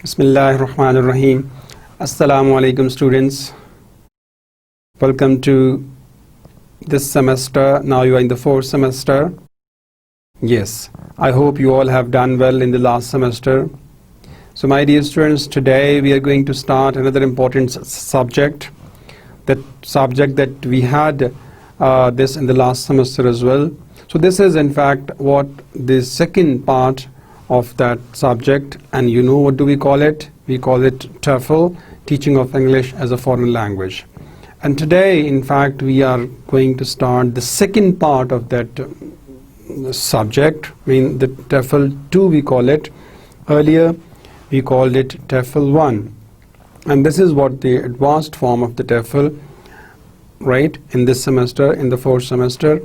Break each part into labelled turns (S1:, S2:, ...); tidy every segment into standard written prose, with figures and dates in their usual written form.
S1: Bismillahirrahmanirrahim. Assalamu alaikum students. Welcome to this semester. Now you are in the fourth semester. Yes, I hope you all have done well in the last semester. So my dear students, today we are going to start another important subject. That subject that we had this in the last semester as well. So this is in fact what the second part of that subject, and you know what do we call it? We call it TOEFL, Teaching of English as a Foreign Language. And today in fact we are going to start the second part of that subject. I mean the TOEFL 2 we call it. Earlier we called it TOEFL 1, and this is what the advanced form of the TOEFL, right, in this semester, in the fourth semester.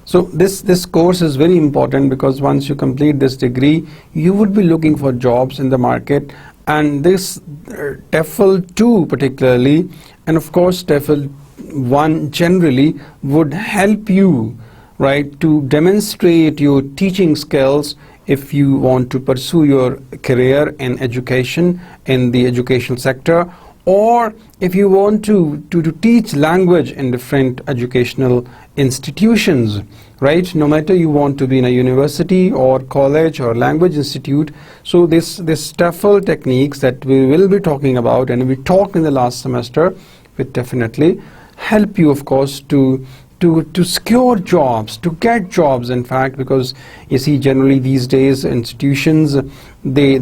S1: So this course is very important because once you complete this degree, you would be looking for jobs in the market, and this TOEFL 2 particularly, and of course TOEFL 1 generally, would help you, right, to demonstrate your teaching skills if you want to pursue your career in education, in the educational sector, or if you want to teach language in different educational institutions, right? No matter you want to be in a university or college or language institute. So this TOEFL techniques that we will be talking about, and we talked in the last semester, will definitely help you, of course, to secure jobs, to get jobs in fact, because you see generally these days institutions, they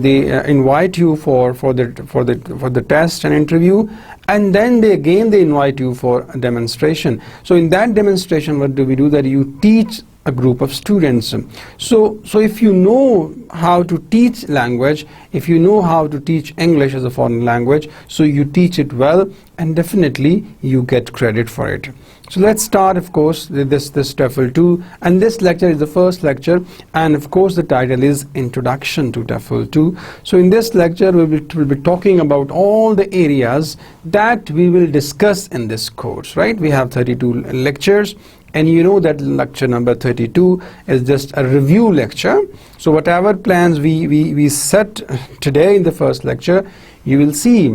S1: invite you for the test and interview, and then they invite you for a demonstration. So in that demonstration, what do we do? That you teach a group of students. So if you know how to teach language, if you know how to teach English as a foreign language, so you teach it well, and definitely you get credit for it. So let's start, of course, with this TOEFL 2, and this lecture is the first lecture, and of course the title is Introduction to TOEFL 2. So in this lecture we will be talking about all the areas that we will discuss in this course, right? We have 32 lectures, and you know that lecture number 32 is just a review lecture. So whatever plans we set today in the first lecture, you will see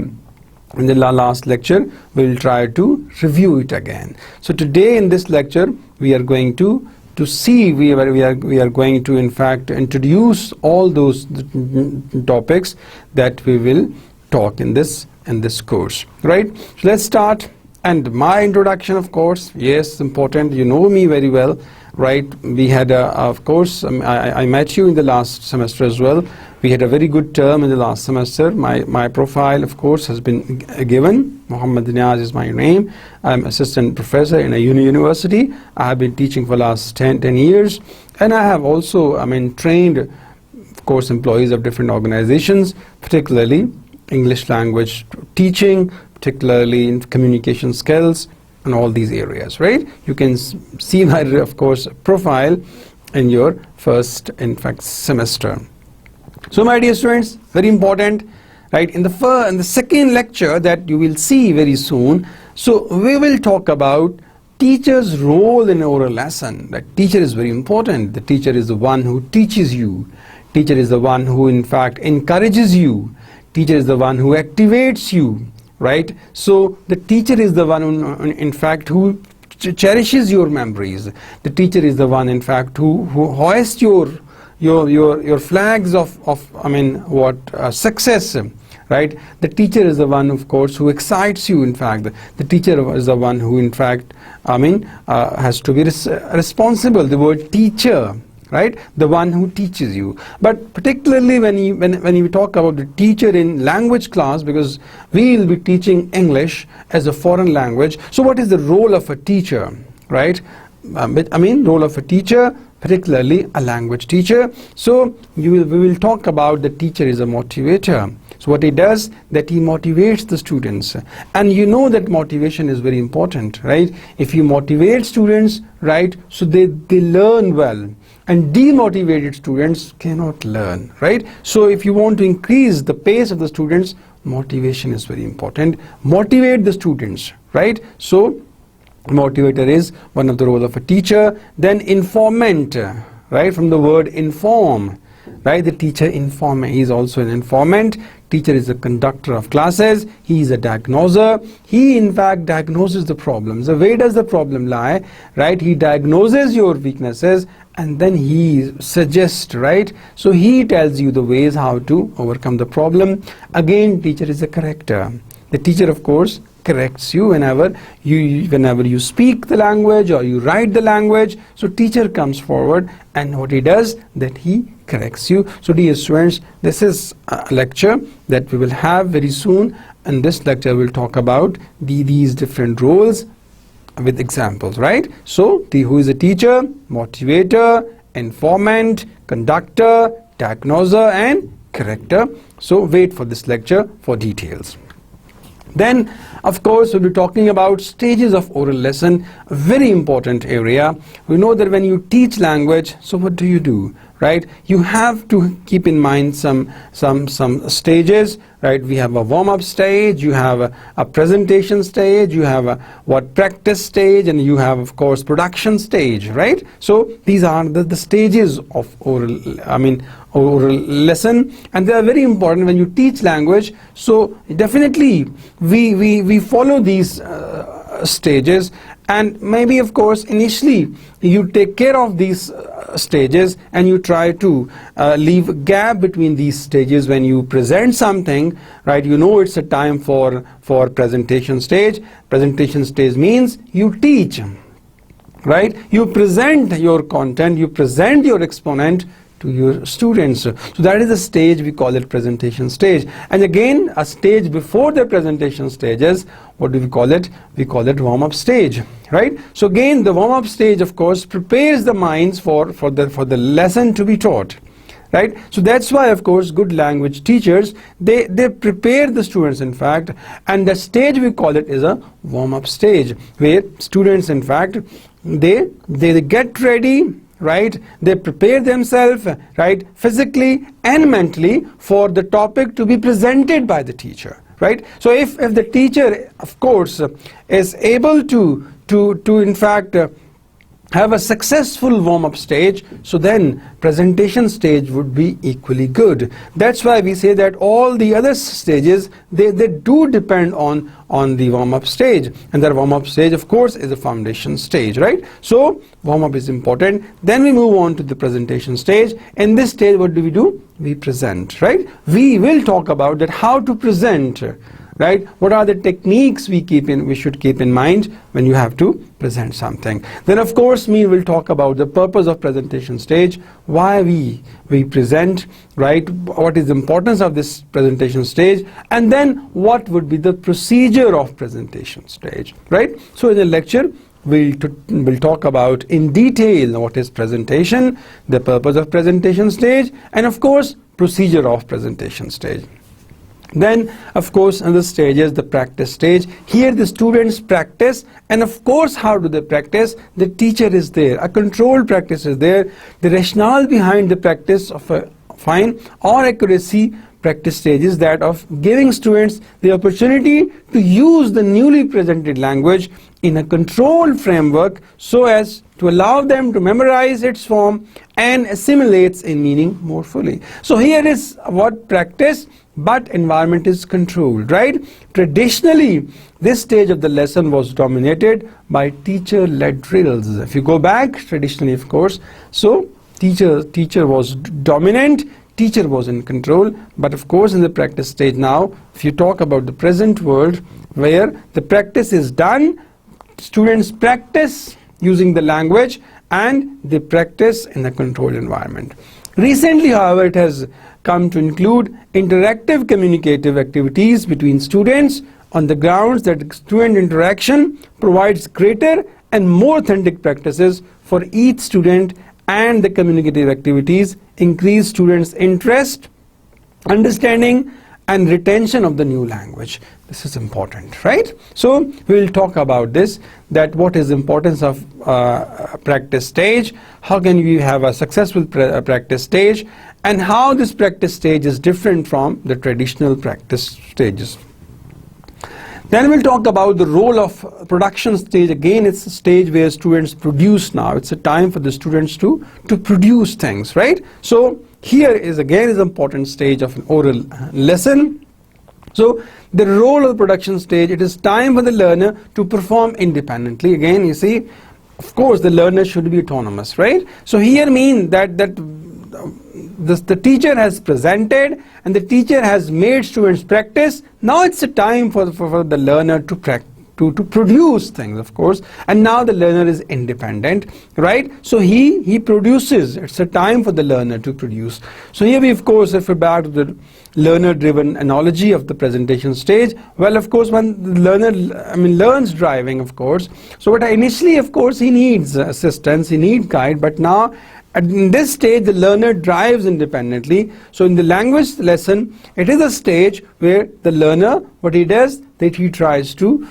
S1: in the last lecture we will try to review it again. So today in this lecture we are going to see, we are going to in fact introduce all those topics that we will talk in this course, right? So let's start. And my introduction, of course, yes, important. You know me very well, right? We had of course I met you in the last semester as well. We had a very good term in the last semester. My profile, of course, has been given. Muhammad Niaz is my name. I'm assistant professor in a university. I have been teaching for the last 10 years, and I have also trained, of course, employees of different organizations, particularly English language teaching, particularly in communication skills and all these areas, right? You can see my, of course, profile in your first, in fact, semester. So my dear students, very important, right? In the second lecture that you will see very soon, so we will talk about teacher's role in oral lesson. That teacher is very important. The teacher is the one who teaches you. Teacher is the one who in fact encourages you. Teacher is the one who activates you, right? So the teacher is the one who, in fact, who cherishes your memories. The teacher is the one in fact who hoists your flags of success, right? The teacher is the one, of course, who excites you. In fact, the teacher is the one who in fact has to be responsible. The word teacher, right? The one who teaches you. But particularly when you talk about the teacher in language class, because we will be teaching English as a foreign language. So what is the role of a teacher, right? Role of a teacher, particularly a language teacher. So we will talk about the teacher is a motivator. So what he does, that he motivates the students, and you know that motivation is very important, right? If you motivate students, right, so they learn well, and demotivated students cannot learn, right? So if you want to increase the pace of the students, motivation is very important. Motivate the students, right? So motivator is one of the role of a teacher. Then informant, right, from the word inform, right? The teacher informant, he is also an informant. Teacher is a conductor of classes. He is a diagnoser. He in fact diagnoses the problems. So where does the problem lie, right? He diagnoses your weaknesses and then he suggests, right? So he tells you the ways how to overcome the problem. Again, teacher is a corrector. The teacher, of course, corrects you whenever you speak the language or you write the language. So teacher comes forward, and what he does, that he corrects you. So dear students, this is a lecture that we will have very soon. In this lecture we'll talk about these different roles with examples, right? So who is a teacher, motivator, informant, conductor, diagnoser and corrector. So wait for this lecture for details. Then, of course, we'll be talking about stages of oral lesson, a very important area. We know that when you teach language, so what do? Right? You have to keep in mind some stages, right? We have a warm-up stage, you have a presentation stage, you have a practice stage, and you have, of course, production stage, right? So these are the stages of oral lesson, and they are very important when you teach language. So definitely we follow these stages, and maybe, of course, initially you take care of these stages and you try to leave a gap between these stages when you present something, right? You know it's a time for presentation stage. Presentation stage means you teach, right? You present your content, you present your exponent to your students. So that is the stage, we call it presentation stage. And again, a stage before the presentation stages, what do we call it? We call it warm-up stage, right? So again, the warm-up stage, of course, prepares the minds for the lesson to be taught, right? So that's why, of course, good language teachers, they prepare the students, in fact, and the stage we call it is a warm-up stage, where students, in fact, they get ready, right? They prepare themselves, right, physically and mentally for the topic to be presented by the teacher, right? So if the teacher, of course, is able to in fact have a successful warm-up stage, so then presentation stage would be equally good. That's why we say that all the other stages, they do depend on the warm-up stage, and that warm-up stage, of course, is the foundation stage, right? So warm-up is important. Then we move on to the presentation stage. In this stage, what do? We present, right? We will talk about that how to present, right? What are the techniques we should keep in mind when you have to present something. Then, of course, we will talk about the purpose of presentation stage, why we present, right? What is the importance of this presentation stage, and then what would be the procedure of presentation stage, right? So in the lecture, we'll talk about in detail what is presentation, the purpose of presentation stage, and of course, procedure of presentation stage. Then, of course, another stage is the practice stage. Here the students practice, and of course, how do they practice? The teacher is there, a controlled practice is there. The rationale behind the practice of a fine or accuracy practice stage is that of giving students the opportunity to use the newly presented language in a controlled framework so as to allow them to memorize its form and assimilate in meaning more fully. So here is what practice, but environment is controlled, right? Traditionally, this stage of the lesson was dominated by teacher-led drills. If you go back, traditionally, of course, so teacher was dominant, teacher was in control, but of course in the practice stage now, if you talk about the present world where the practice is done, students practice using the language and they practice in a controlled environment. Recently, however, it has come to include interactive communicative activities between students on the grounds that student interaction provides greater and more authentic practices for each student, and the communicative activities increase students' interest, understanding and retention of the new language. This is important, right? So we will talk about this, that what is the importance of practice stage, how can we have a successful practice stage, and how this practice stage is different from the traditional practice stages. Then we'll talk about the role of production stage. Again, it's a stage where students produce now. It's a time for the students to produce things, right? So here is again is an important stage of an oral lesson. So the role of the production stage, it is time for the learner to perform independently. Again, you see, of course the learner should be autonomous, right? So here means that the teacher has presented and the teacher has made students practice. Now it's a time for the learner to produce things, of course, and now the learner is independent, right? So he produces. It's a time for the learner to produce. So here we of course refer back to the learner driven analogy of the presentation stage. Well, of course, when the learner learns driving, of course, so what initially of course he needs assistance, he needs guide, but now in this stage the learner drives independently. So in the language lesson, it is a stage where the learner, what he does, that he tries to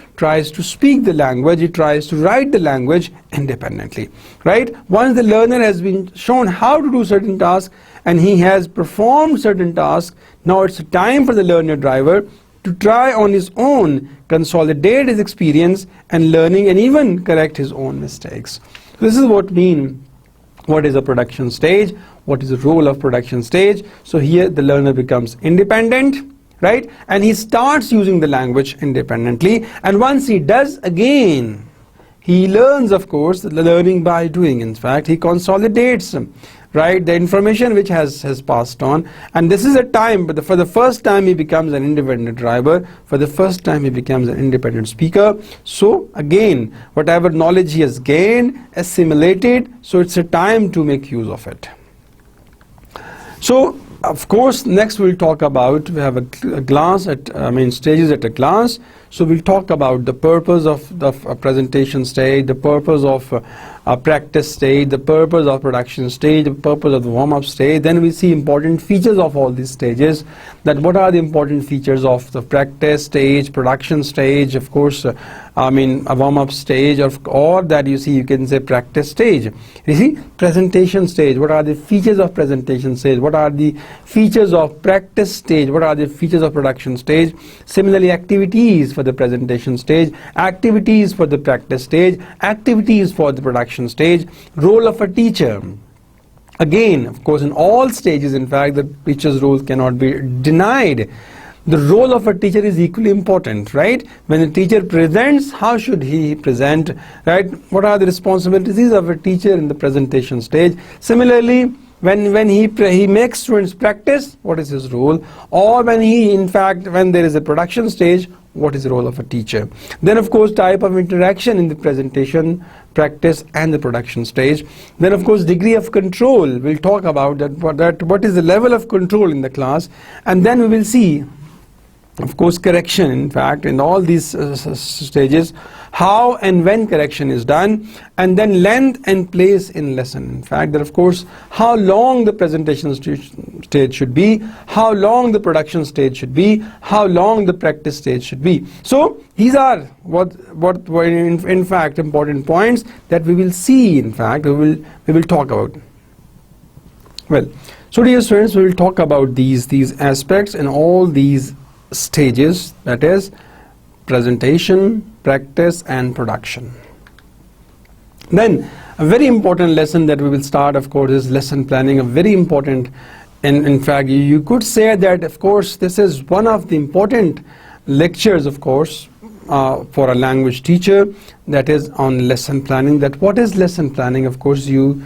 S1: speak the language, he tries to write the language independently, right? Once the learner has been shown how to do certain tasks and he has performed certain tasks, now it's time for the learner driver to try on his own, consolidate his experience and learning, and even correct his own mistakes. This is what is a production stage, what is the role of production stage. So here the learner becomes independent, right? And he starts using the language independently, and once he does, again he learns, of course, the learning by doing. In fact, he consolidates, right, the information which has passed on, and this is a time, but for the first time he becomes an independent driver, for the first time he becomes an independent speaker. So again, whatever knowledge he has gained, assimilated, so it's a time to make use of it. So of course, next we'll talk about, we have a glance at, stages at a glance. So we'll talk about the purpose of the presentation stage, the purpose of practice stage, the purpose of production stage, the purpose of the warm-up stage. Then we see important features of all these stages, that what are the important features of the practice stage, production stage, of course, a warm-up stage, or that you can say practice stage. You see, presentation stage, what are the features of presentation stage, what are the features of practice stage, what are the features of production stage. Similarly, activities for the presentation stage, activities for the practice stage, activities for the production stage. Role of a teacher. Again, of course, in all stages, in fact, the teacher's role cannot be denied. The role of a teacher is equally important, right? When a teacher presents, how should he present, right? What are the responsibilities of a teacher in the presentation stage? Similarly, when he makes students practice, what is his role? Or when there is a production stage, what is the role of a teacher? Then of course, type of interaction in the presentation, practice and the production stage. Then of course, degree of control. We'll talk about that what is the level of control in the class, and then we will see, of course, correction, in fact, in all these stages, how and when correction is done, and then length and place in lesson. In fact, that of course, how long the presentation stage should be, how long the production stage should be, how long the practice stage should be. So these are what in fact important points that we will see. In fact, we will talk about. Well, so dear students, we will talk about these aspects and all these stages, that is presentation, practice and production. Then a very important lesson that we will start, of course, is lesson planning. A very important, and in fact you could say that of course this is one of the important lectures, of course, for a language teacher, that is on lesson planning. That what is lesson planning? Of course, you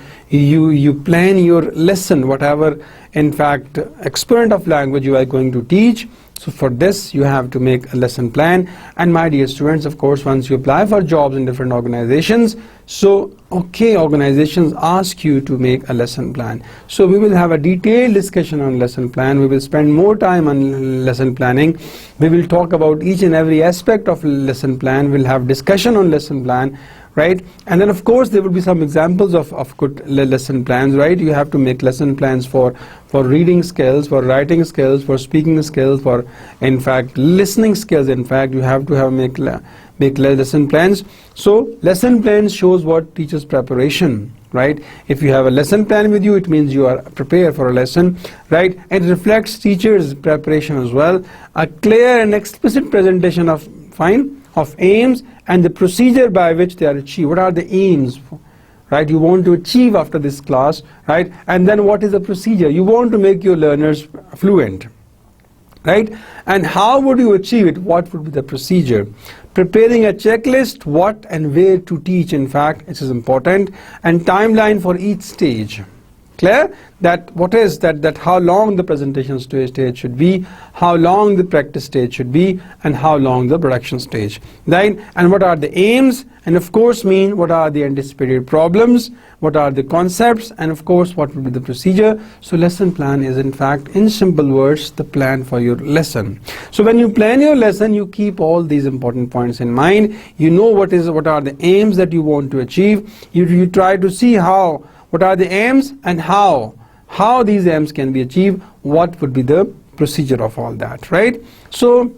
S1: plan your lesson, whatever in fact experiment of language you are going to teach. So for this you have to make a lesson plan. And my dear students, of course, once you apply for jobs in different organizations, so organizations ask you to make a lesson plan. So we will have a detailed discussion on lesson plan. We will spend more time on lesson planning. We will talk about each and every aspect of lesson plan. We'll have discussion on lesson plan, right? And then of course there will be some examples of good lesson plans, right? You have to make lesson plans for reading skills, for writing skills, for speaking skills, for in fact listening skills. In fact, you have to make lesson plans. So lesson plans shows what teacher's preparation, right? If you have a lesson plan with you, it means you are prepared for a lesson, right? It reflects teacher's preparation as well. A clear and explicit presentation of aims and the procedure by which they are achieved. What are the aims, right, you want to achieve after this class, right? And then what is the procedure? You want to make your learners fluent, right? And how would you achieve it? What would be the procedure? Preparing a checklist, what and where to teach, in fact, it is important, and timeline for each stage. Clear? That what is that how long the presentation stage should be, how long the practice stage should be, and how long the production stage, right? And what are the aims, and of course what are the anticipated problems, what are the concepts, and of course what will be the procedure. So lesson plan is, in fact, in simple words, the plan for your lesson. So when you plan your lesson, you keep all these important points in mind. You know what are the aims that you want to achieve. You try to see what are the aims and how these aims can be achieved, what would be the procedure of all that, right? So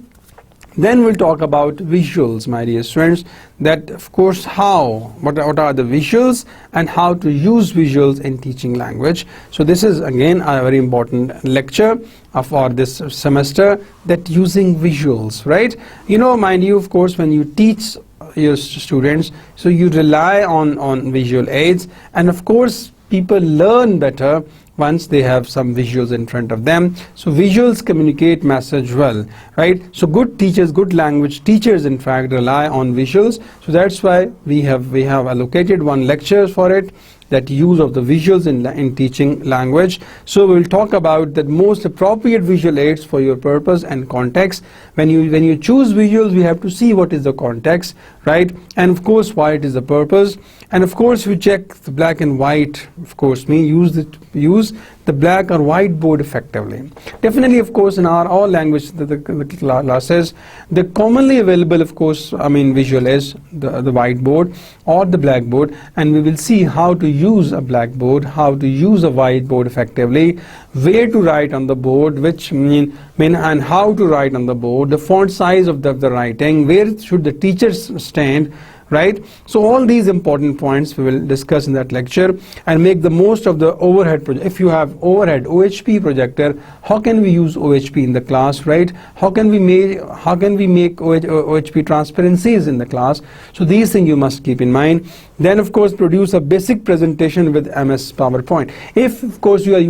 S1: then we'll talk about visuals, my dear students, that of course what are the visuals and how to use visuals in teaching language. So this is again a very important lecture for this semester, that using visuals, right? You know, mind you, of course, when you teach your students, so you rely on visual aids, and of course people learn better once they have some visuals in front of them. So visuals communicate message well, right? So good teachers, good language teachers, in fact, rely on visuals. So that's why we have allocated one lecture for it, that use of the visuals in teaching language. So we'll talk about the most appropriate visual aids for your purpose and context. When you choose visuals, we have to see what is the context, right? And of course why it is the purpose. And of course we check the black and white, of course use the black or white board effectively. Definitely, of course, in all language the classes, the commonly available, of course, visual is the whiteboard or the blackboard, and we will see how to use a blackboard, how to use a whiteboard effectively, where to write on the board, and how to write on the board, the font size of the writing, where should the teachers stand, right? So all these important points we will discuss in that lecture, and make the most of the overhead project. If you have overhead OHP projector, how can we use OHP in the class, right? How can we make OHP transparencies in the class? So these things you must keep in mind. Then of course produce a basic presentation with MS PowerPoint. If of course you have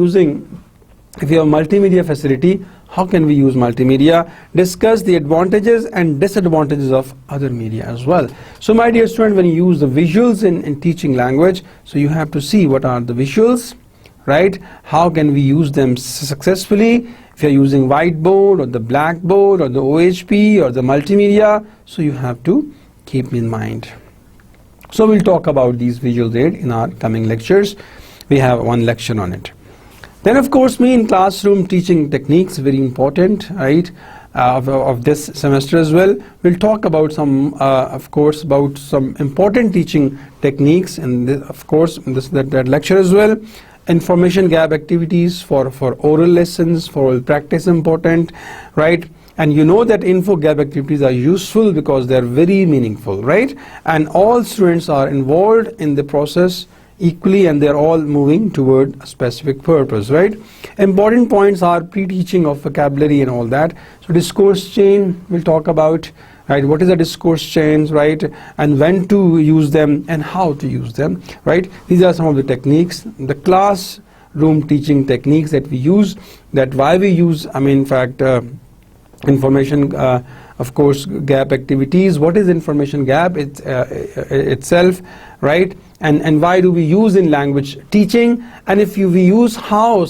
S1: multimedia facility, how can we use multimedia? Discuss the advantages and disadvantages of other media as well. So my dear student, when you use the visuals in teaching language, so you have to see what are the visuals, right? How can we use them successfully? If you're using whiteboard or the blackboard or the OHP or the multimedia, so you have to keep in mind. So we'll talk about these visual aids in our coming lectures. We have one lecture on it. Then of course in classroom teaching techniques, very important, right, of this semester as well. We'll talk about some important teaching techniques, and of course in that lecture as well. Information gap activities for oral lessons, for oral practice important, right? And you know that info gap activities are useful because they're very meaningful, right? And all students are involved in the process equally, and they're all moving toward a specific purpose, right? Important points are pre-teaching of vocabulary and all that. So discourse chain we'll talk about, right? What is a discourse chain, right? And when to use them and how to use them, right? These are some of the techniques, the classroom teaching techniques that we use, that why we use, information of course gap activities. What is information gap itself, right? And why do we use in language teaching, and if we use how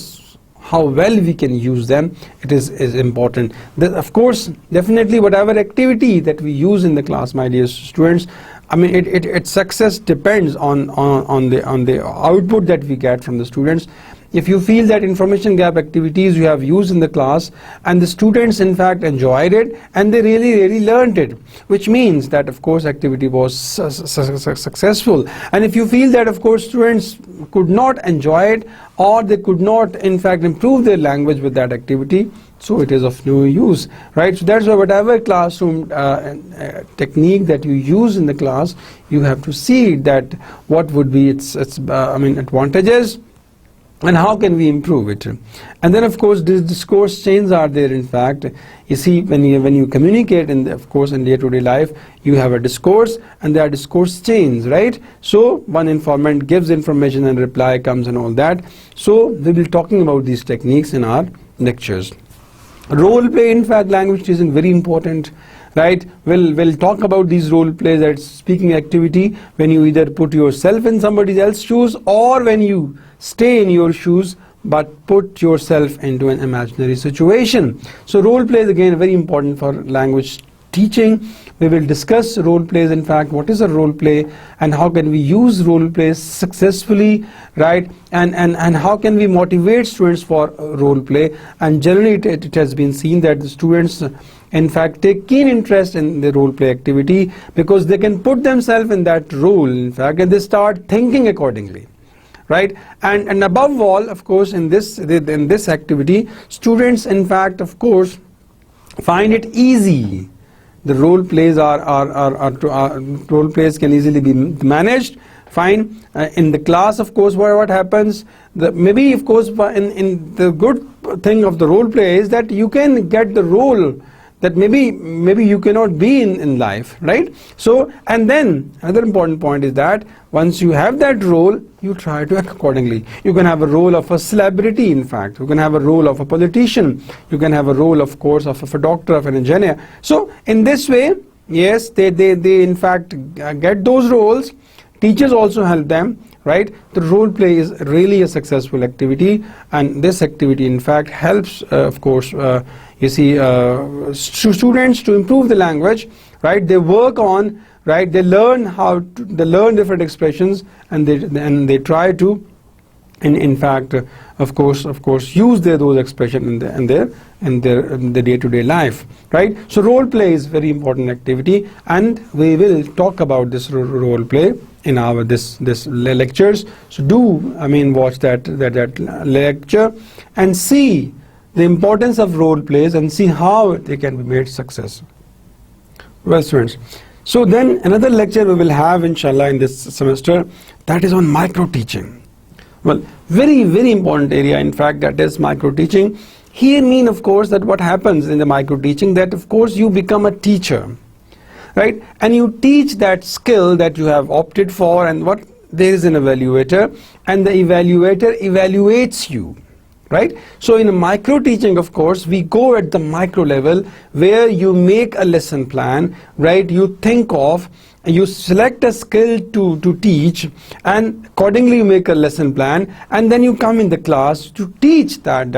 S1: well we can use them, it is important. Of course, definitely whatever activity that we use in the class, my dear students, its success depends on the output that we get from the students. If you feel that information gap activities you have used in the class and the students in fact enjoyed it and they really learned it, which means that of course activity was successful. And if you feel that of course students could not enjoy it, or they could not in fact improve their language with that activity, so it is of no use, right? So that's why whatever classroom technique that you use in the class, you have to see that what would be its advantages and how can we improve it. And then of course these discourse chains are there. In fact, you see, when you communicate of course in day-to-day life, you have a discourse and there are discourse chains, right? So one informant gives information and reply comes and all that. So we will be talking about these techniques in our lectures. Role play, in fact, language teaching very important, right? We'll talk about these role plays as speaking activity, when you either put yourself in somebody else's shoes, or when you stay in your shoes but put yourself into an imaginary situation. So role play is again very important for language teaching. We will discuss role plays, in fact, what is a role play and how can we use role plays successfully, right? And how can we motivate students for role play. And generally it has been seen that the students in fact take keen interest in the role play activity because they can put themselves in that role, in fact, and they start thinking accordingly, right? And above all, of course, in this activity, students in fact, of course, find it easy. The role plays role plays can easily be managed. Fine. In the class, of course, what happens? Maybe, of course, in the good thing of the role play is that you can get the role that maybe you cannot be in life, right? So, and then another important point is that once you have that role, you try to act accordingly. You can have a role of a celebrity, in fact. You can have a role of a politician. You can have a role, of course, of a doctor, of an engineer. So, in this way, yes, they in fact get those roles. Teachers also help them, right? The role play is really a successful activity, and this activity, in fact, helps, of course, you see, students to improve the language, right? They work on, right? They learn they learn different expressions, and they try to, in fact, of course, use those expressions in their day-to-day life, right? So role play is very important activity, and we will talk about this role play in our this lectures. So do watch that lecture and see the importance of role plays and see how they can be made success. Well, students, so then another lecture we will have, inshallah, in this semester, that is on micro teaching. Well, very important area, in fact, that is micro teaching. Here of course, that what happens in the micro teaching, that of course you become a teacher, right? And you teach that skill that you have opted for, and there is an evaluator, and the evaluator evaluates you, right? So in a micro teaching, of course, we go at the micro level where you make a lesson plan, right? You think of, you select a skill to teach, and accordingly you make a lesson plan, and then you come in the class to teach that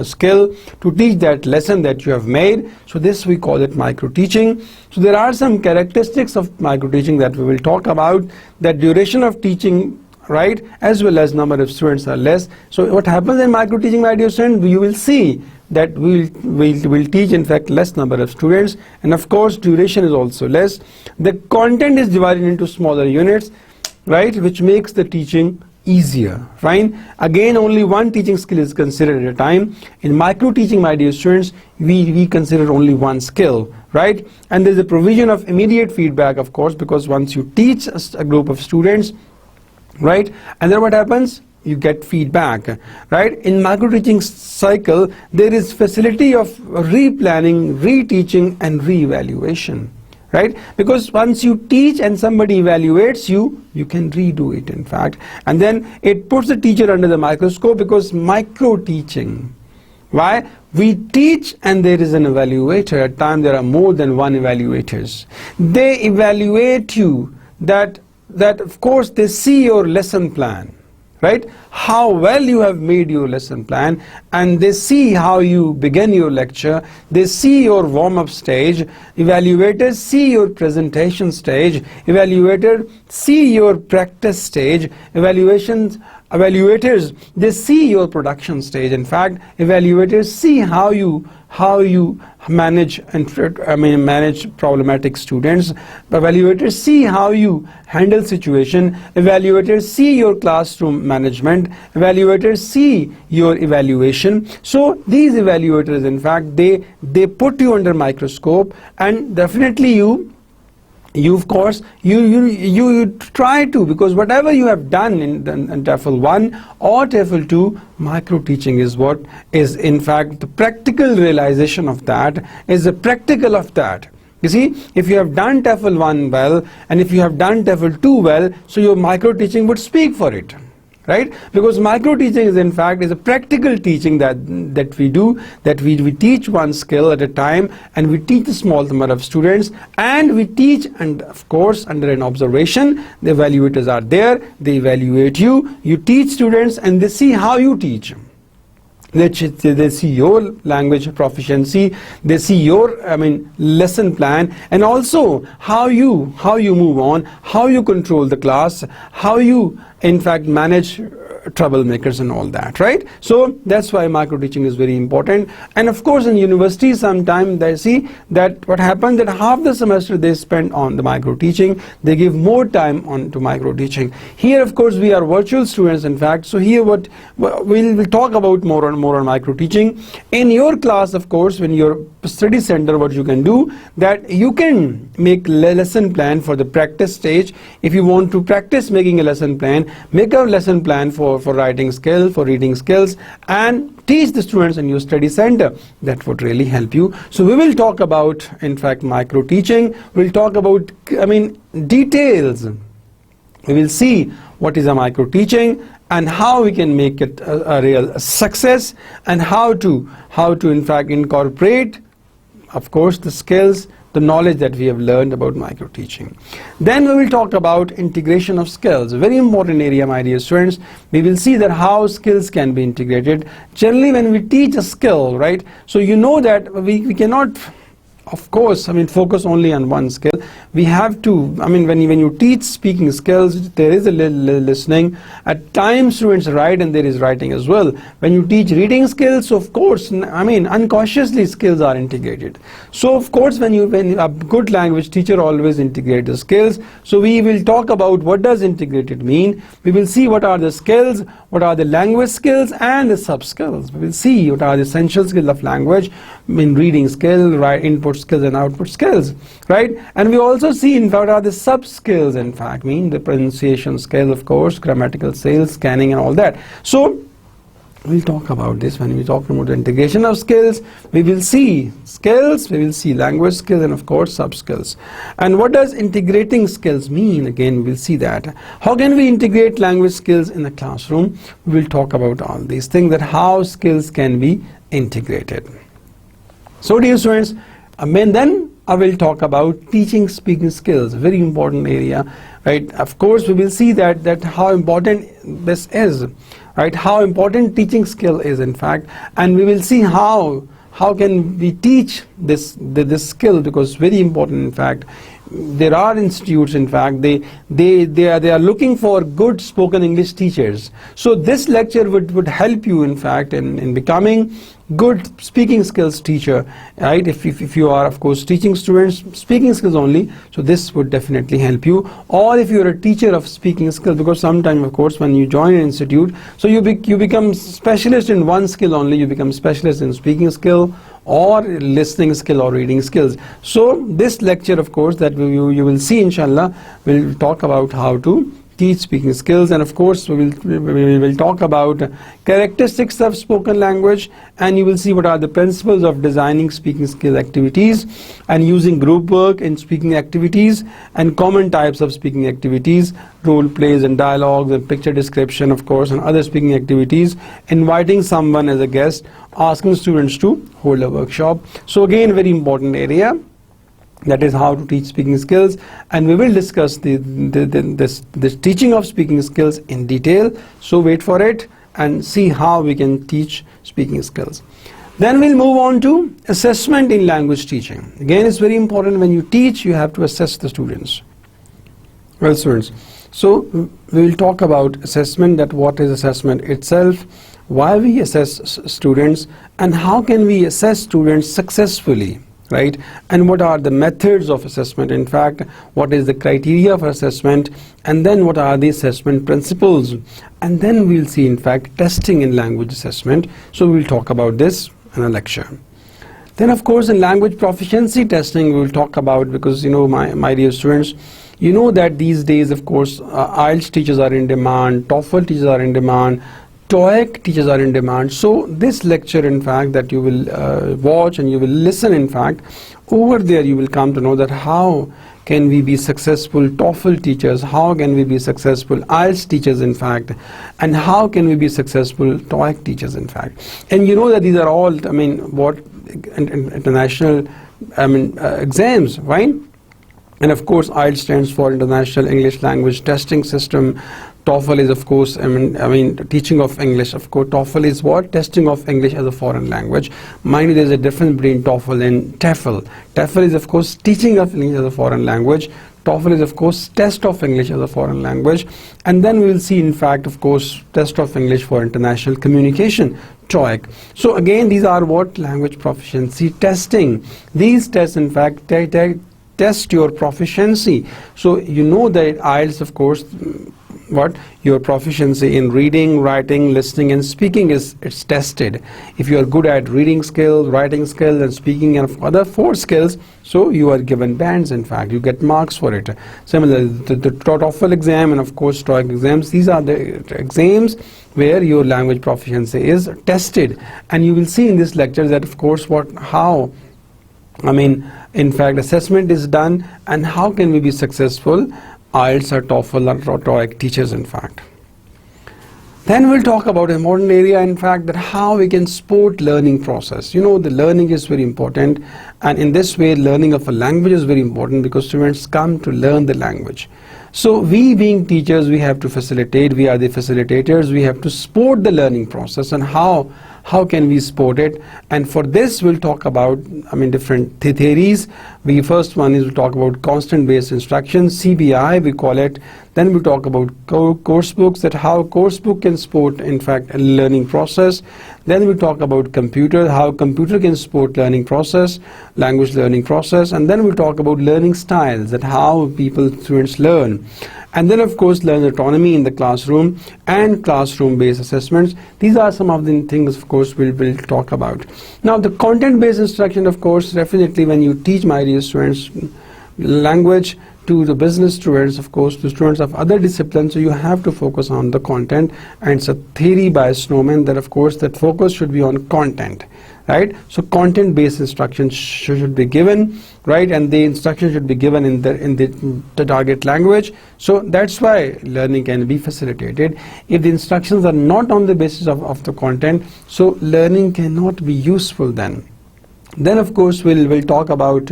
S1: skill, to teach that lesson that you have made. So this we call it micro teaching. So there are some characteristics of micro teaching that we will talk about. That duration of teaching, right, as well as number of students are less. So what happens in micro teaching, my dear students, you will see that we'll teach, in fact, less number of students, and of course duration is also less. The content is divided into smaller units, right, which makes the teaching easier. Fine. Again, only one teaching skill is considered at a time. In micro teaching, my dear students, we consider only one skill, right? And there's a provision of immediate feedback, of course, because once you teach a group of students, right, and then what happens? You get feedback, right? In micro teaching cycle, there is facility of replanning, reteaching, and re-evaluation, right? Because once you teach and somebody evaluates you, you can redo it, in fact, and then it puts the teacher under the microscope, because micro teaching, why? We teach and there is an evaluator. At times there are more than one evaluators. They evaluate you, that of course they see your lesson plan, right? How well you have made your lesson plan, and they see how you begin your lecture. They see your warm-up stage. Evaluators see your presentation stage. Evaluators see your practice stage. Evaluators, they see your production stage. In fact, evaluators see how you manage manage problematic students. Evaluators see how you handle situation. Evaluators see your classroom management. Evaluators see your evaluation. So these evaluators, in fact, they put you under microscope, and definitely you you of course you try to, because whatever you have done in TOEFL 1 or TOEFL 2, micro teaching is what is in fact the practical realization of that, is the practical of that. You see, if you have done TOEFL 1 well and if you have done TOEFL 2 well, so your micro teaching would speak for it. Right? Because micro teaching is in fact is a practical teaching that we do, that we teach one skill at a time, and we teach a small number of students, and we teach, and of course under an observation, the evaluators are there, they evaluate you, you teach students and they see how you teach. They see your language proficiency, they see your lesson plan, and also how you move on, how you control the class, how you in fact manage troublemakers and all that, right? So that's why micro teaching is very important. And of course in university sometimes they see that what happens, that half the semester they spend on the micro teaching, they give more time on to micro teaching. Here of course we are virtual students in fact, so here what we'll talk about more on micro teaching. In your class of course, when your study center, what you can do, that you can make lesson plan for the practice stage. If you want to practice making a lesson plan, make a lesson plan for writing skills, for reading skills, and teach the students in your study center. That would really help you. So we will talk about in fact micro teaching. We'll talk about details. We will see what is a micro teaching and how we can make it a real success, and how to in fact incorporate of course the skills, the knowledge that we have learned about micro teaching. Then we will talk about integration of skills, a very important area my dear students. We will see that how skills can be integrated. Generally when we teach a skill, right, so you know that we cannot of course focus only on one skill. We have to, when you teach speaking skills, there is a listening. At times students write and there is writing as well. When you teach reading skills, so of course unconsciously skills are integrated. So of course when a good language teacher always integrates the skills. So we will talk about what does integrated mean. We will see what are the skills, what are the language skills and the sub skills. We will see what are the essential skills of language, reading skill, input skills and output skills, right? And we also see in fact what are the sub skills, in fact the pronunciation skill, of course, grammatical skills, scanning and all that. So we'll talk about this when we talk about the integration of skills. We will see skills, we will see language skills, and of course sub skills. And what does integrating skills mean? Again we'll see that. How can we integrate language skills in the classroom? We will talk about all these things, that how skills can be integrated. So dear students, then I will talk about teaching speaking skills, a very important area, right? Of course we will see that how important this is, right? How important teaching skill is in fact, and we will see how can we teach this skill, because very important in fact. There are institutes in fact, they are looking for good spoken English teachers. So this lecture would help you in fact in becoming good speaking skills teacher, right? If you are of course teaching students speaking skills only, so this would definitely help you. Or if you are a teacher of speaking skills, because sometimes of course when you join an institute, so you become specialist in one skill only, you become specialist in speaking skill or listening skill or reading skills. So this lecture of course that you will see inshallah will talk about how to teach speaking skills, and of course we will talk about characteristics of spoken language, and you will see what are the principles of designing speaking skill activities and using group work in speaking activities, and common types of speaking activities, role plays and dialogues and picture description of course, and other speaking activities, inviting someone as a guest, asking students to hold a workshop. So again very important area, that is how to teach speaking skills, and we will discuss this teaching of speaking skills in detail. So wait for it and see how we can teach speaking skills. Then we'll move on to assessment in language teaching. Again it's very important, when you teach you have to assess the students. Well students, so we will talk about assessment, that what is assessment itself, why we assess students, and how can we assess students successfully, right? And what are the methods of assessment, in fact what is the criteria for assessment, and then what are the assessment principles, and then we'll see in fact testing in language assessment. So we'll talk about this in a lecture. Then of course in language proficiency testing we will talk about, because my dear students, that these days of course IELTS teachers are in demand, TOEFL teachers are in demand, TOEIC teachers are in demand. So this lecture in fact that you will watch and you will listen, in fact over there you will come to know that how can we be successful TOEFL teachers, how can we be successful IELTS teachers in fact, and how can we be successful TOEIC teachers in fact. And that these are all international exams, right? And of course IELTS stands for International English Language Testing System. TOEFL is of course teaching of English. Of course TOEFL is what? Testing of English as a foreign language. Mind you, there's a difference between TOEFL and TEFL. TEFL is of course teaching of English as a foreign language. TOEFL is of course test of English as a foreign language. And then we will see in fact of course test of English for international communication, TOEIC. So again these are what? Language proficiency testing. These tests in fact test your proficiency. So that IELTS of course your proficiency in reading, writing, listening and speaking it's tested. If you are good at reading skills, writing skills and speaking and other 4 skills, so you are given bands, in fact you get marks for it. Similarly the TOEFL exam and of course TOEIC exams, these are the exams where your language proficiency is tested. And you will see in this lecture that of course how in fact assessment is done and how can we be successful IELTS or TOEFL or TOEIC teachers in fact. Then we'll talk about a modern area in fact, that how we can support learning process. The learning is very important, and in this way learning of a language is very important because students come to learn the language. So we being teachers, we have to facilitate, we are the facilitators, we have to support the learning process. And how can we support it? And for this we'll talk about different theories. First one is we'll talk about content based instruction, CBI we call it. Then we'll talk about course books, that how course book can support in fact a learning process. Then we'll talk about computer, how computer can support learning process, language learning process. And then we'll talk about learning styles, that how students learn. And then of course learn autonomy in the classroom and classroom based assessments. These are some of the things of course we'll talk about. Now the content based instruction, of course definitely when you teach, my dear students, language to the business students, of course to students of other disciplines, so you have to focus on the content. And it's a theory by Snowman that of course that focus should be on content, right? So content based instruction should be given, right? And the instruction should be given in the target language. So that's why learning can be facilitated. If the instructions are not on the basis of the content, so learning cannot be useful then. Then of course we'll talk about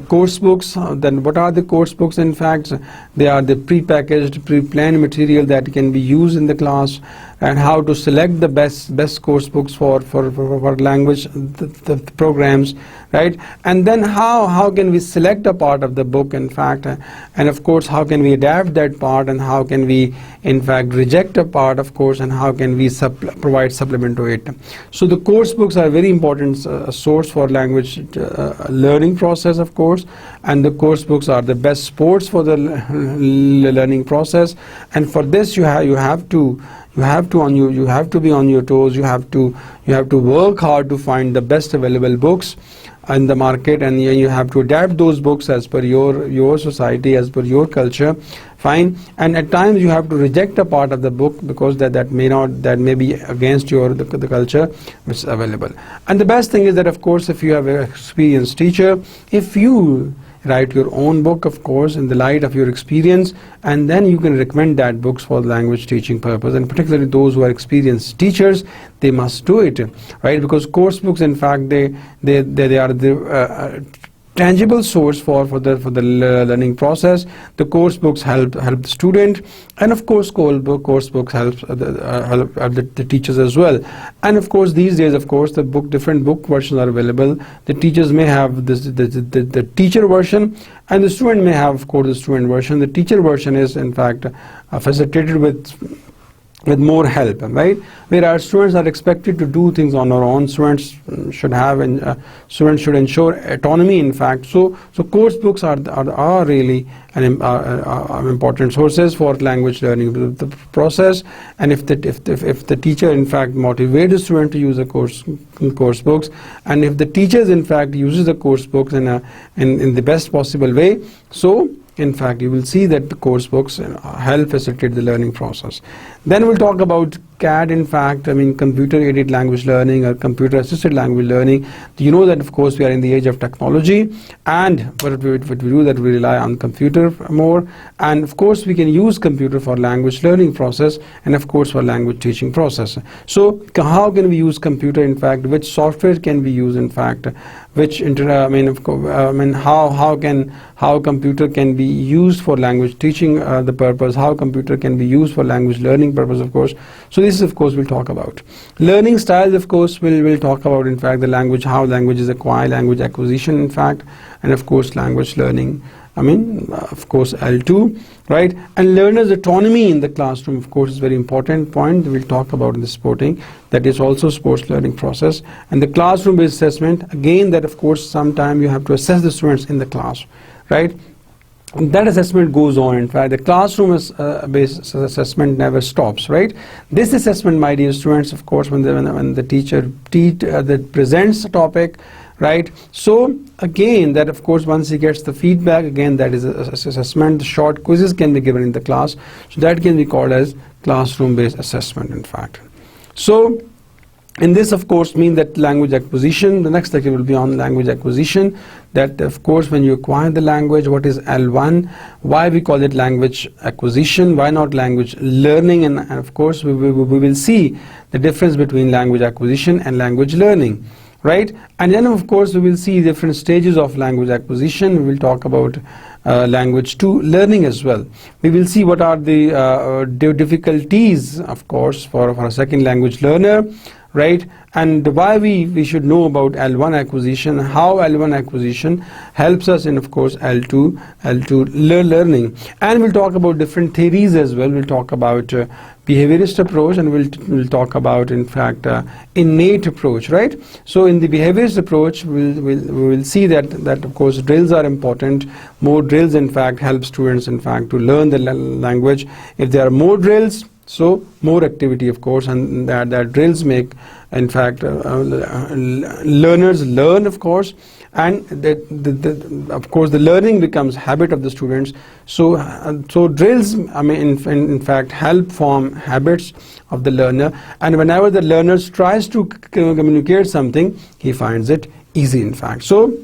S1: course books. Then what are the course books? In fact they are the pre-packaged, pre-planned material that can be used in the class, and how to select the best course books for language the programs, right? And then how can we select a part of the book in fact, and of course how can we adapt that part, and how can we in fact reject a part of course, and how can we provide supplement to it. So the course books are very important source for language learning process of course, and the course books are the best supports for the learning process. And for this you have to be on your toes. You have to work hard to find the best available books in the market, and you have to adapt those books as per your society, as per your culture. Fine. And at times you have to reject a part of the book because that may be against the culture which is available. And the best thing is that of course if you have an experienced teacher, if you write your own book of course in the light of your experience, and then you can recommend that books for language teaching purpose. And particularly those who are experienced teachers, they must do it, right? Because course books in fact they are the tangible source for the learning process. The course books help the student, and of course course books help the teachers as well. And of course these days of course different book versions are available. The teachers may have the teacher version, and the student may have of course the student version. The teacher version is in fact facilitated with with more help, right? Where our students are expected to do things on our own. Students should have students should ensure autonomy. In fact, so course books are really an important sources for language learning the process. And if the teacher in fact motivates the student to use the course books, and if the teachers in fact uses the course books in the best possible way, so in fact you will see that the course books help facilitate the learning process. Then we'll talk about CAD, in fact, computer aided language learning or computer assisted language learning. You know that of course we are in the age of technology, and what we do that we rely on computer more, and of course we can use computer for language learning process and of course for language teaching process. So how can we use computer, in fact, which software can we use, in fact, which how computer can be used for language teaching the purpose, how computer can be used for language learning purpose, of course. So this of course we'll talk about. Learning styles, of course we'll talk about, in fact, the language, how language is acquired, language acquisition, in fact, and of course language learning, of course L2, right? And learners' autonomy in the classroom, of course, is very important point we'll talk about in the sporting, that is also sports learning process. And the classroom based assessment, again, that of course sometime you have to assess the students in the class, right? And that assessment goes on. In fact, the classroom based assessment never stops, right? This assessment, my dear students, of course, when the teacher that presents the topic, right? So again, that of course once he gets the feedback, again that is assessment. The short quizzes can be given in the class, so that can be called as classroom based assessment, in fact. So and this of course means that language acquisition, the next lecture will be on language acquisition, that of course when you acquire the language, what is L1, why we call it language acquisition, why not language learning, and of course we will see the difference between language acquisition and language learning, right? And then of course we will see different stages of language acquisition. We will talk about language 2 learning as well. We will see what are the difficulties, of course, for a second language learner, right? And why we should know about L1 acquisition, how L1 acquisition helps us in, of course, L2 learning. And we'll talk about different theories as well. We'll talk about behaviorist approach, and we'll talk about, in fact, innate approach, right? So in the behaviorist approach, we will see that of course drills are important. More drills, in fact, help students, in fact, to learn the language. If there are more drills, so more activity, of course, and that drills make, in fact, learners learn, of course, and of course the learning becomes habit of the students. So drills, in fact, help form habits of the learner, and whenever the learner tries to communicate something, he finds it easy, in fact. So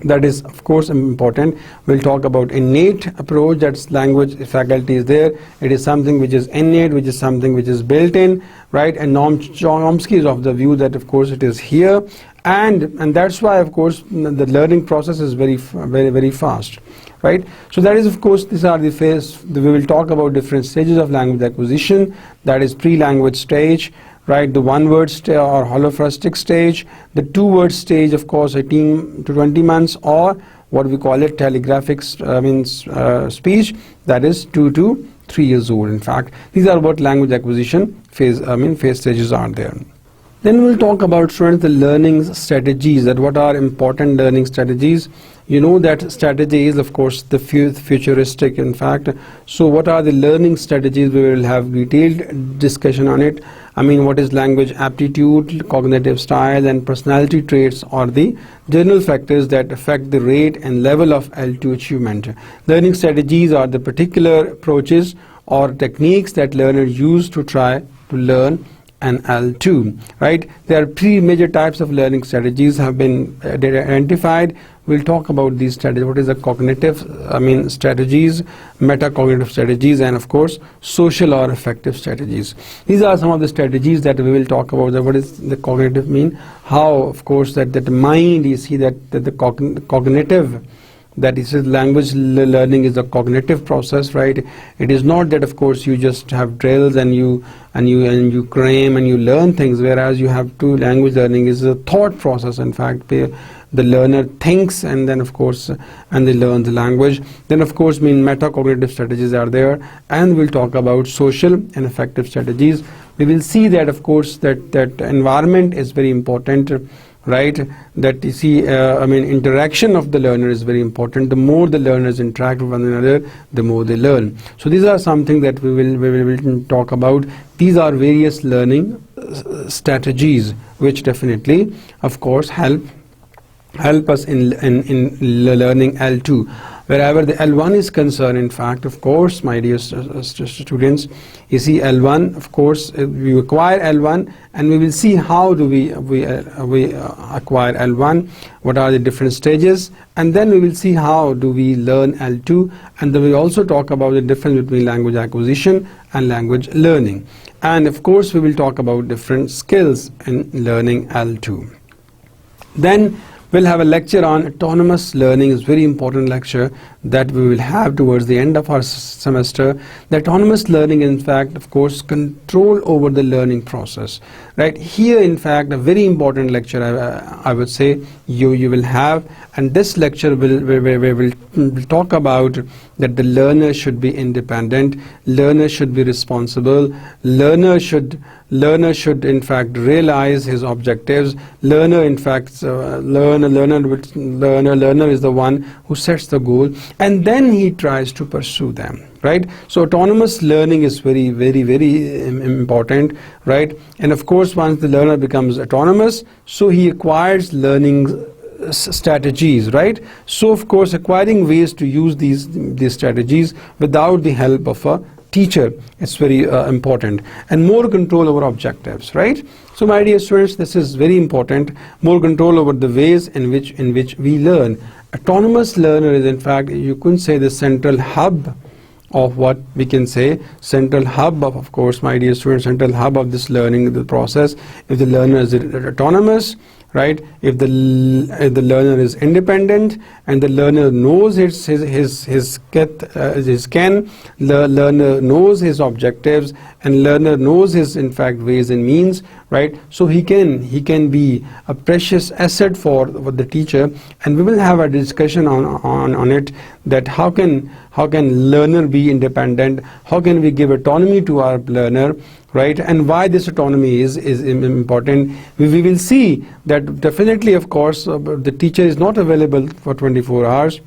S1: that is of course important. We'll talk about innate approach, that's language faculty is there. It is something which is innate, which is something which is built in, right? And Chomsky is of the view that of course it is here, and that's why of course the learning process is very fast, right? So that is of course, these are the phase. We will talk about different stages of language acquisition, that is pre-language stage, right? The one-word or holophrastic stage, the two-word stage, of course, 18 to 20 months, or what we call it telegraphic speech, that is 2 to 3 years old. In fact, these are what language acquisition phase stages are there. Then we'll talk about, students, the learning strategies, that what are important learning strategies. You know that strategy is of course the futuristic, in fact. So what are the learning strategies? We will have detailed discussion on it. What is language aptitude, cognitive style, and personality traits are the general factors that affect the rate and level of L2 achievement. Learning strategies are the particular approaches or techniques that learners use to try to learn an L2, right? There are 3 major types of learning strategies have been identified. We'll talk about these strategies. What is the cognitive, strategies, metacognitive strategies, and of course, social or affective strategies. These are some of the strategies that we will talk about. What is the cognitive mean? How, of course, that the mind, you see that the cognitive, that this is language learning is a cognitive process, right? It is not that of course you just have drills and you cram and you learn things, whereas you have to language learning is a thought process. In fact, the learner thinks and then of course and they learn the language. Then of course metacognitive strategies are there, and we'll talk about social and effective strategies. We will see that of course that environment is very important, right? That you see interaction of the learner is very important. The more the learners interact with one another, the more they learn. So these are something that we will talk about. These are various learning strategies which definitely of course help us in learning L2. Wherever the L1 is concerned, in fact, of course, my dear students, you see L1, of course, we acquire L1, and we will see how do we acquire L1, what are the different stages, and then we will see how do we learn L2, and then we also talk about the difference between language acquisition and language learning. And of course, we will talk about different skills in learning L2. Then we'll have a lecture on autonomous learning. Is very important lecture that we will have towards the end of our semester. The autonomous learning, in fact, of course, control over the learning process. Right here, in fact, a very important lecture I would say you will have, and this lecture will talk about that the learner should be independent, learner should be responsible, learner should in fact realize his objectives. Learner in fact learner is the one who sets the goal, and then he tries to pursue them, right? So autonomous learning is very important, right? And of course, once the learner becomes autonomous, so he acquires learning strategies, right? So of course, acquiring ways to use these strategies without the help of a teacher, it's very important. And more control over objectives, right? So my dear students, this is very important. More control over the ways in which we learn. Autonomous learner is, in fact, you could say, the central hub of what we can say, central hub of course, my dear students, central hub of this learning, the process. If the learner is autonomous, right? If the learner is independent and the learner knows his can, the learner knows his objectives, and learner knows his in fact ways and means, right? So he can be a precious asset for the teacher, and we will have a discussion on it, that how can learner be independent, how can we give autonomy to our learner, right? And why this autonomy is important. We will see that definitely, of course, the teacher is not available for 24 hours.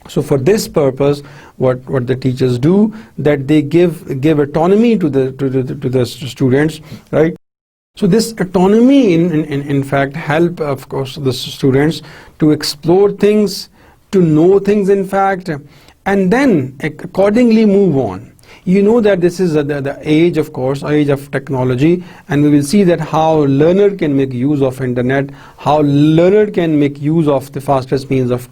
S1: So for this purpose, what the teachers do, that they give autonomy to the students, right? So this autonomy in fact help, of course, the students to explore things, to know things, in fact, and then accordingly move on. You know that this is the age, of course, age of technology, and we will see that how learner can make use of internet, how learner can make use of the fastest means of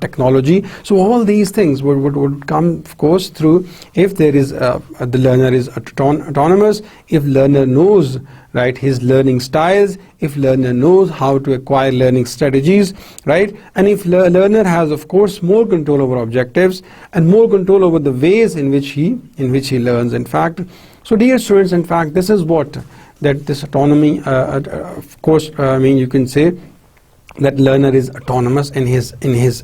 S1: technology. So all these things would come, of course, through if there is the learner is autonomous, if learner knows, right, his learning styles, if learner knows how to acquire learning strategies, right, and if learner has, of course, more control over objectives and more control over the ways in which he learns, in fact. So dear students, in fact, this is what that this autonomy, of course, you can say that learner is autonomous in his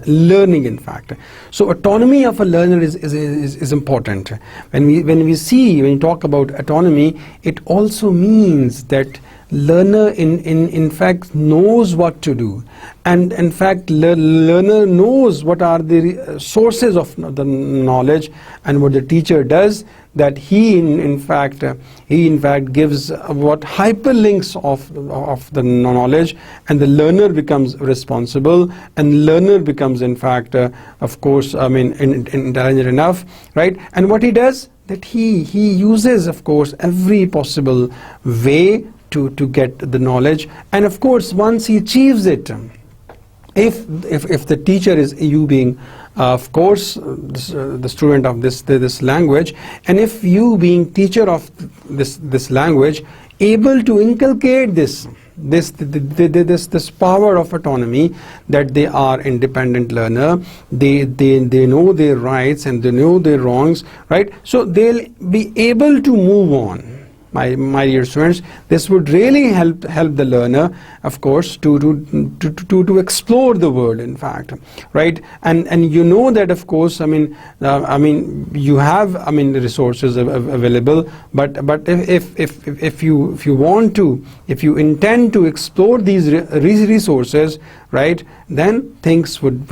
S1: learning, in fact. So autonomy of a learner is important. When we talk about autonomy, it also means that learner in fact knows what to do, and in fact learner knows what are the sources of the knowledge, and what the teacher does, that he in fact gives what hyperlinks of the knowledge, and the learner becomes responsible, and learner becomes, in fact, of course, intelligent enough, right? And what he does, that he uses, of course, every possible way to get the knowledge, and of course, once he achieves it, if the teacher is you being, of course, the student of this language, and if you being teacher of this language, able to inculcate this this power of autonomy, that they are independent learner, they know their rights and they know their wrongs, right? So they'll be able to move on. My dear students, this would really help the learner, of course, to explore the world, in fact, right? And you know that, of course, I mean you have the resources available, but if you want to, if you intend to explore these resources, right, then things would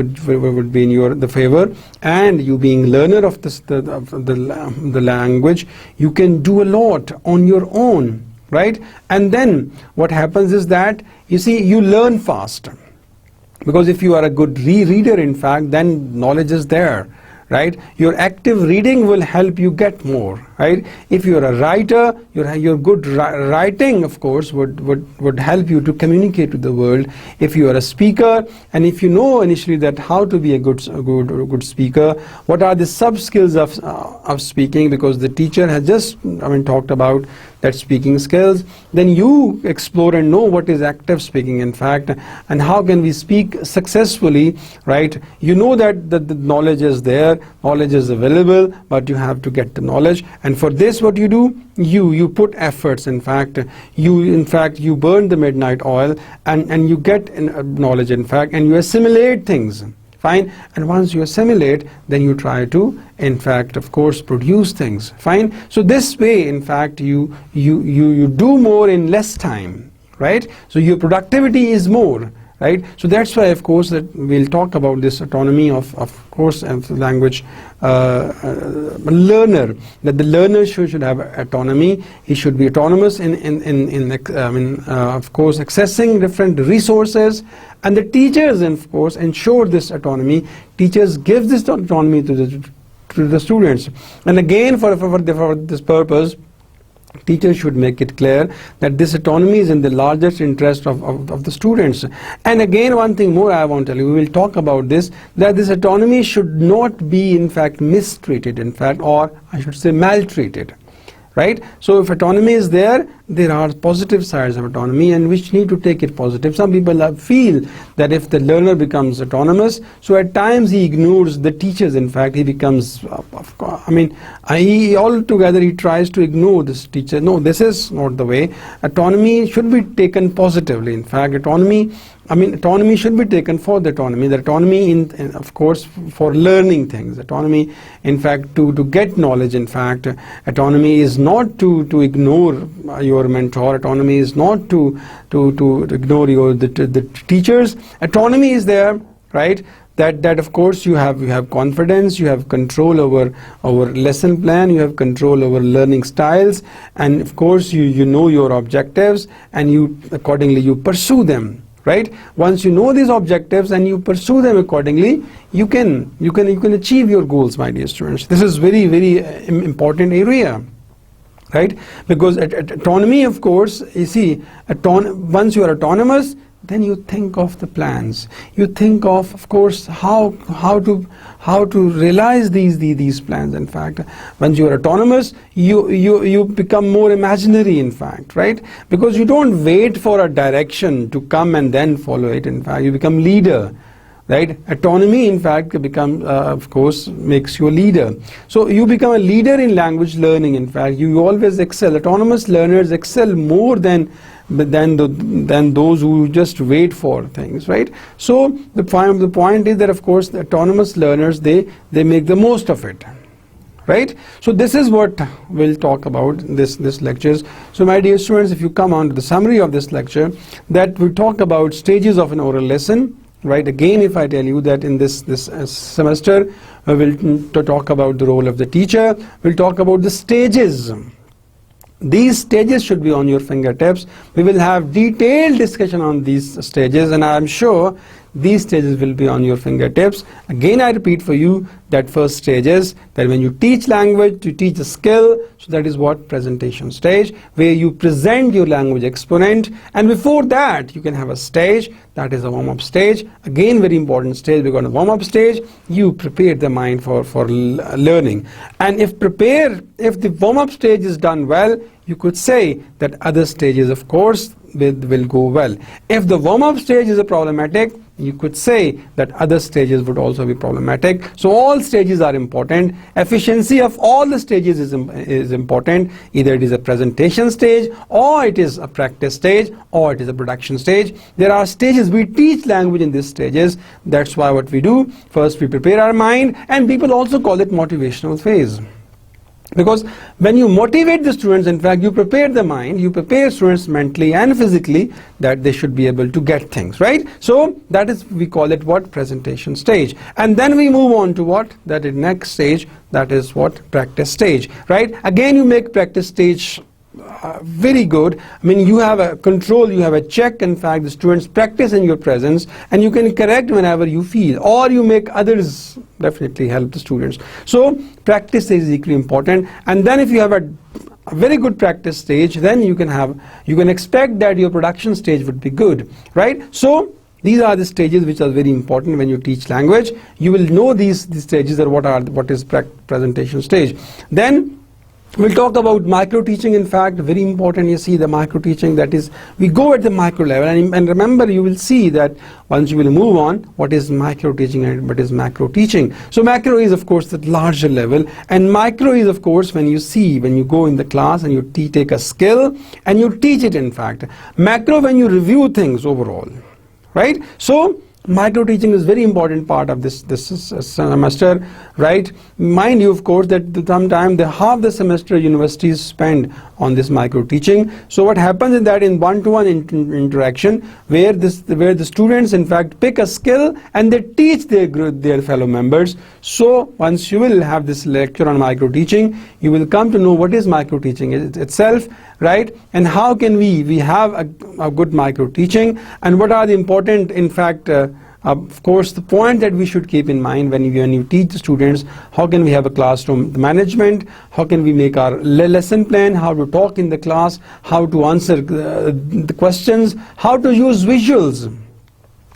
S1: be in your favor, and you being learner of the language, you can do a lot on your own, right? And then what happens is that, you see, you learn faster, because if you are a good reader, in fact, then knowledge is there, right? Your active reading will help you get more, right? If you are a writer, your good writing, of course, would help you to communicate to the world. If you are a speaker, and if you know initially that how to be a good speaker, what are the sub skills of speaking, because the teacher has just talked about that speaking skills, then you explore and know what is active speaking, in fact, and how can we speak successfully, right? You know that the knowledge is there, knowledge is available, but you have to get the knowledge. And for this, what you do, you put efforts, in fact, you burn the midnight oil, and you get knowledge, in fact, and you assimilate things. Fine. And once you assimilate, then you try to, in fact, of course, produce things. Fine. So this way, in fact, you do more in less time, right? So your productivity is more, right? So that's why, of course, that we'll talk about this autonomy of course, of the language learner, that the learner should have autonomy. He should be autonomous of course, accessing different resources, and the teachers, of course, ensure this autonomy. Teachers give this autonomy to the students, and again, for this purpose, teachers should make it clear that this autonomy is in the largest interest of the students. And again, one thing more I want to tell you, we will talk about this, that this autonomy should not be, in fact, mistreated, in fact, or I should say maltreated, right? So if autonomy is there are positive sides of autonomy, and which need to take it positive. Some people feel that if the learner becomes autonomous, so at times he ignores the teachers. In fact, he becomes, he altogether he tries to ignore this teacher. No, this is not the way. Autonomy should be taken positively. In fact, autonomy should be taken for the autonomy. The autonomy, of course, for learning things. Autonomy, in fact, to get knowledge. In fact, autonomy is not to ignore your mentor. Autonomy is not to ignore the teachers. Autonomy is there, right? That of course you have confidence, you have control over lesson plan, you have control over learning styles, and of course you know your objectives, and you accordingly you pursue them. Right? Once you know these objectives and you pursue them accordingly, you can achieve your goals, my dear students. This is very, very important area, right? Because autonomy, of course, you see, once you are autonomous, then you think of the plans. You think of course, how to realize these plans. In fact, once you are autonomous, you become more imaginary. In fact, right? Because you don't wait for a direction to come and then follow it. In fact, you become leader. Right? Autonomy, in fact, of course, makes you a leader. So you become a leader in language learning. In fact, you always excel. Autonomous learners excel more than those who just wait for things, right? So the point is that, of course, the autonomous learners, they make the most of it, right? So this is what we'll talk about in this lectures. So my dear students, if you come on to the summary of this lecture, that we talk about stages of an oral lesson. Right, again, if I tell you that in this semester we'll talk about the role of the teacher, we'll talk about the stages. These stages should be on your fingertips. We will have detailed discussion on these stages, and I am sure these stages will be on your fingertips. Again, I repeat for you that first stage is that when you teach language, you teach a skill, so that is what presentation stage, where you present your language exponent, and before that you can have a stage, that is a warm-up stage. Again, very important stage, because in the warm-up stage you prepare the mind for learning. And if the warm-up stage is done well, you could say that other stages, of course, will go well. If the warm-up stage is problematic, you could say that other stages would also be problematic. So all stages are important. Efficiency of all the stages is important. Either it is a presentation stage, or it is a practice stage, or it is a production stage. There are stages. We teach language in these stages. That's why what we do, first we prepare our mind, and people also call it motivational phase. Because when you motivate the students, in fact, you prepare the mind, you prepare students mentally and physically that they should be able to get things, right? So that is, we call it what? Presentation stage. And then we move on to what? That is next stage, that is what? Practice stage, right? Again, you make practice stage very good. I mean, you have a control, you have a check. In fact, the students practice in your presence, and you can correct whenever you feel, or you make others definitely help the students. So practice is equally important. And then if you have a very good practice stage, then you can expect that your production stage would be good, right? So these are the stages which are very important when you teach language. You will know these stages are what is presentation stage. Then we'll talk about micro teaching. In fact, very important. You see the micro teaching, that is, we go at the micro level, and remember, you will see that once you will move on, what is micro teaching and what is macro teaching. So macro is of course the larger level, and micro is of course when you go in the class and you take a skill and you teach it. In fact, macro when you review things overall, right? So micro teaching is very important part of this semester, right? Mind you, of course, that sometimes half the semester universities spend on this micro teaching. So what happens is that in one-to-one interaction, where the students in fact pick a skill and they teach their fellow members. So once you will have this lecture on micro teaching, you will come to know what is micro teaching itself, right? And how can we have a good micro teaching, and what are the important, in fact, of course, the point that we should keep in mind when you teach the students, how can we have a classroom management, how can we make our lesson plan, how to talk in the class, how to answer the questions, how to use visuals,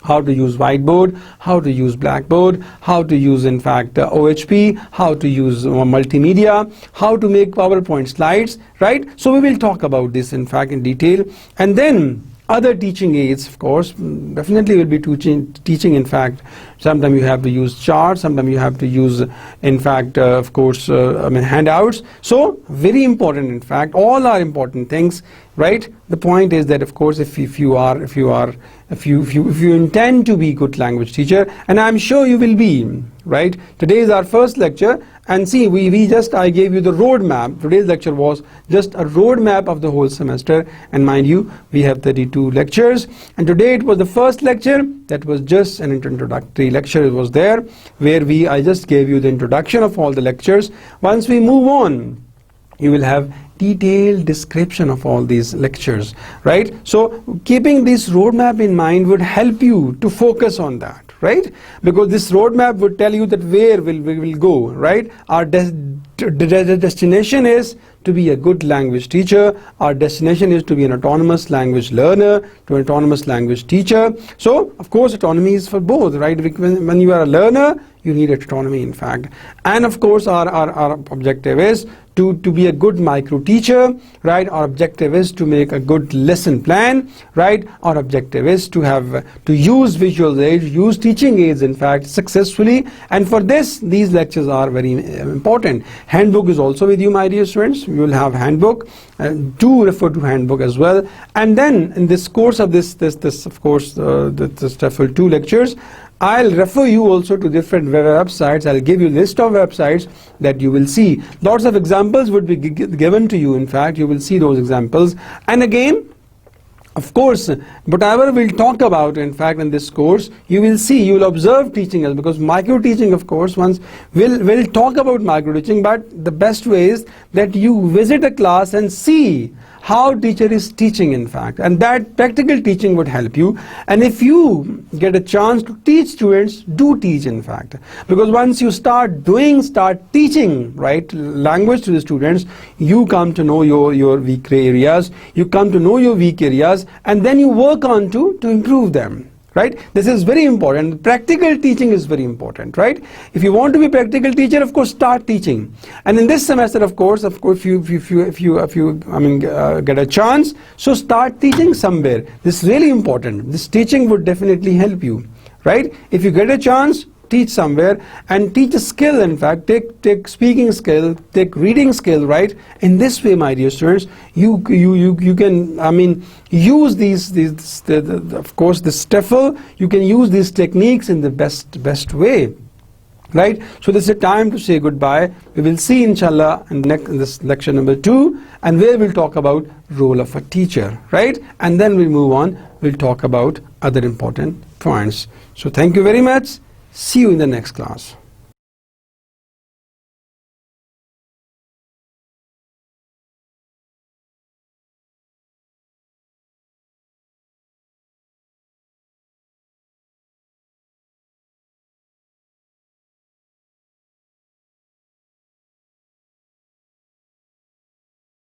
S1: how to use whiteboard, how to use blackboard, how to use, in fact, OHP, how to use multimedia, how to make PowerPoint slides, right? So we will talk about this, in fact, in detail. And then other teaching aids, of course, definitely will be teaching. In fact, sometimes you have to use charts, sometimes you have to use, in fact, of course, handouts. So very important. In fact, all are important things, right? The point is that, of course, if you intend to be a good language teacher, and I'm sure you will be, right? Today is our first lecture, and see, I gave you the roadmap. Today's lecture was just a roadmap of the whole semester, and mind you, we have 32 lectures, and today it was the first lecture that was just an introductory lecture. It was there where I just gave you the introduction of all the lectures. Once we move on, you will have detailed description of all these lectures, right? So keeping this roadmap in mind would help you to focus on that, right? Because this roadmap would tell you that where we will go, right? Our destination is to be a good language teacher. Our destination is to be an autonomous language learner, to an autonomous language teacher. So of course autonomy is for both, right? When you are a learner, you need autonomy, in fact. And of course our objective is to be a good micro teacher, right? Our objective is to make a good lesson plan, right? Our objective is to use visual aids, use teaching aids, in fact, successfully. And for this, these lectures are very important. Handbook is also with you, my dear students. We will have handbook. Do refer to handbook as well. And then in this course of this of course, the TEFL 2 lectures, I'll refer you also to different websites. I'll give you a list of websites that you will see. Lots of examples would be given to you. In fact, you will see those examples. And again, of course, whatever we'll talk about, in fact, in this course, you will see, you will observe teaching us, because micro teaching, of course, once we'll talk about micro teaching, but the best way is that you visit a class and see how teacher is teaching, in fact, and that practical teaching would help you. And if you get a chance to teach students, do teach, in fact, because once you start teaching, right, language to the students, you come to know your weak areas, you come to know your weak areas, and then you work on to improve them. Right? This is very important. Practical teaching is very important, right? If you want to be a practical teacher, of course, start teaching. And in this semester, of course, if you get a chance, so start teaching somewhere. This is really important. This teaching would definitely help you, right? If you get a chance, teach somewhere and teach a skill. In fact, take speaking skill, take reading skill, right? In this way, my dear students, you can use these of course the STEFL. You can use these techniques in the best way, right? So this is a time to say goodbye. We will see inshallah in this lecture number 2, and where we'll talk about role of a teacher, right? And then we'll move on. We'll talk about other important points. So thank you very much. See you in the next class.